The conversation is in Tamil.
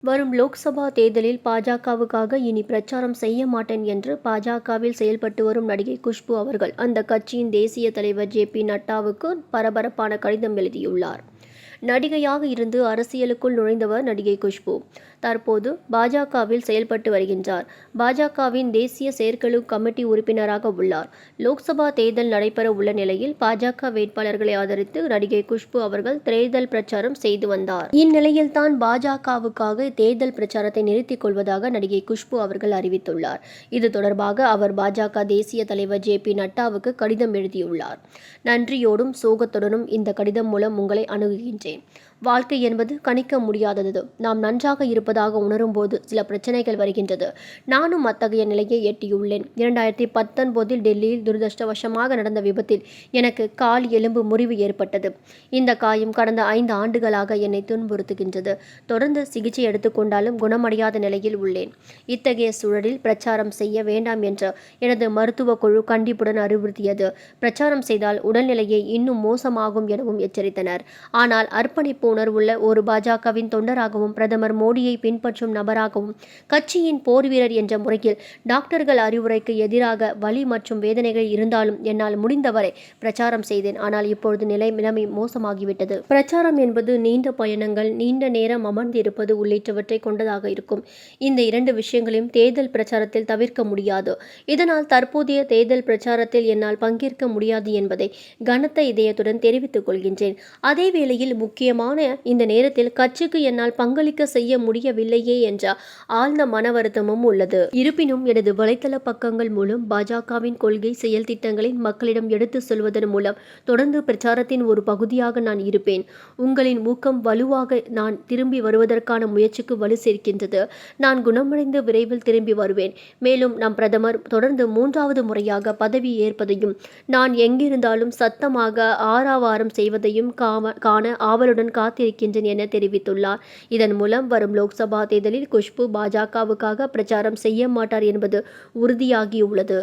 வரும் லோக்சபா தேர்தலில் பாஜகவுக்காக இனி பிரச்சாரம் செய்ய மாட்டேன் என்று பாஜகவில் செயல்பட்டு வரும் நடிகை குஷ்பு அவர்கள் அந்த கட்சியின் தேசிய தலைவர் ஜே.பி. நட்டாவுக்கு பரபரப்பான கடிதம் எழுதியுள்ளார். நடிகையாக இருந்து அரசியலுக்குள் நுழைந்தவர் நடிகை குஷ்பு. தற்போது பாஜகவில் செயல்பட்டு வருகின்றார். பாஜகவின் தேசிய செயற்குழு கமிட்டி உறுப்பினராக உள்ளார். லோக்சபா தேர்தல் நடைபெற உள்ள நிலையில் பாஜக வேட்பாளர்களை ஆதரித்து நடிகை குஷ்பு அவர்கள் தேர்தல் பிரச்சாரம் செய்து வந்தார். இந்நிலையில் தான் பாஜகவுக்காக தேர்தல் பிரச்சாரத்தை நிறுத்திக் கொள்வதாக நடிகை குஷ்பு அவர்கள் அறிவித்துள்ளார். இது தொடர்பாக அவர் பாஜக தேசிய தலைவர் ஜே.பி. நட்டாவுக்கு கடிதம் எழுதியுள்ளார். நன்றியோடும் சோகத்துடனும் இந்த கடிதம் மூலம் உங்களை அணுகுகின்றேன். வாழ்க்கை என்பது கணிக்க முடியாதது. நாம் நன்றாக இருப்பதாக உணரும் போது சில பிரச்சனைகள் வருகின்றது. நானும் அத்தகைய நிலையை எட்டியுள்ளேன். 2019 டெல்லியில் துரதிருஷ்டவசமாக நடந்த விபத்தில் எனக்கு கால் எலும்பு முறிவு ஏற்பட்டது. இந்த காயம் கடந்த 5 ஆண்டுகளாக என்னை துன்புறுத்துகின்றது. தொடர்ந்து சிகிச்சை எடுத்துக்கொண்டாலும் குணமடையாத நிலையில் உள்ளேன். இத்தகைய சூழலில் பிரச்சாரம் செய்ய வேண்டாம் என்று எனது மருத்துவ குழு கண்டிப்புடன் அறிவுறுத்தியது. பிரச்சாரம் செய்தால் உடல்நிலையை இன்னும் மோசமாகும் எனவும் எச்சரித்தனர். ஆனால் அர்ப்பணிப்பு உணர்வுள்ள ஒரு பாஜகவின் தொண்டராகவும் பிரதமர் மோடியை பின்பற்றும் நபராகவும் கட்சியின் போர் வீரர் என்ற முறையில் டாக்டர்கள் அறிவுரைக்கு எதிராக வலி மற்றும் வேதனைகள் இருந்தாலும் என்னால் முடிந்தவரை பிரச்சாரம் செய்தேன். ஆனால் இப்பொழுது நிலைமை மோசமாகிவிட்டது. பிரச்சாரம் என்பது நீண்ட பயணங்கள், நீண்ட நேரம் அமர்ந்து இருப்பது உள்ளிட்டவற்றை கொண்டதாக இருக்கும். இந்த 2 விஷயங்களையும் தேர்தல் பிரச்சாரத்தில் தவிர்க்க முடியாது. இதனால் தற்போதைய தேர்தல் பிரச்சாரத்தில் என்னால் பங்கேற்க முடியாது என்பதை கனத்த இதயத்துடன் தெரிவித்துக் கொள்கின்றேன். அதே வேளையில் முக்கியமான இந்த நேரத்தில் கட்சிக்கு என்னால் பங்களிக்க செய்ய முடியவில்லையே என்ற ஆழ்ந்த மன வருத்தமும் உள்ளது. இருப்பினும் எனது வலைத்தள பக்கங்கள் மூலம் பாஜகவின் கொள்கை, செயல் திட்டங்களை மக்களிடம் எடுத்து சொல்வதன் மூலம் தொடர்ந்து பிரச்சாரத்தின் ஒரு பகுதியாக நான் இருப்பேன். உங்களின் ஊக்கம் வலுவாக நான் திரும்பி வருவதற்கான முயற்சிக்கு வலு சேர்க்கின்றது. நான் குணமடைந்து விரைவில் திரும்பி வருவேன். மேலும் நம் பிரதமர் தொடர்ந்து 3வது முறையாக பதவி ஏற்பதையும் நான் எங்கிருந்தாலும் சத்தமாக ஆரவாரம் செய்வதையும் காண ஆவலுடன் காத்திருக்கின்றேன் என தெரிவித்துள்ளார். இதன் மூலம் வரும் லோக்சபா தேர்தலில் குஷ்பு பாஜகவுக்காக பிரச்சாரம் செய்ய மாட்டார் என்பது உறுதியாகியுள்ளது.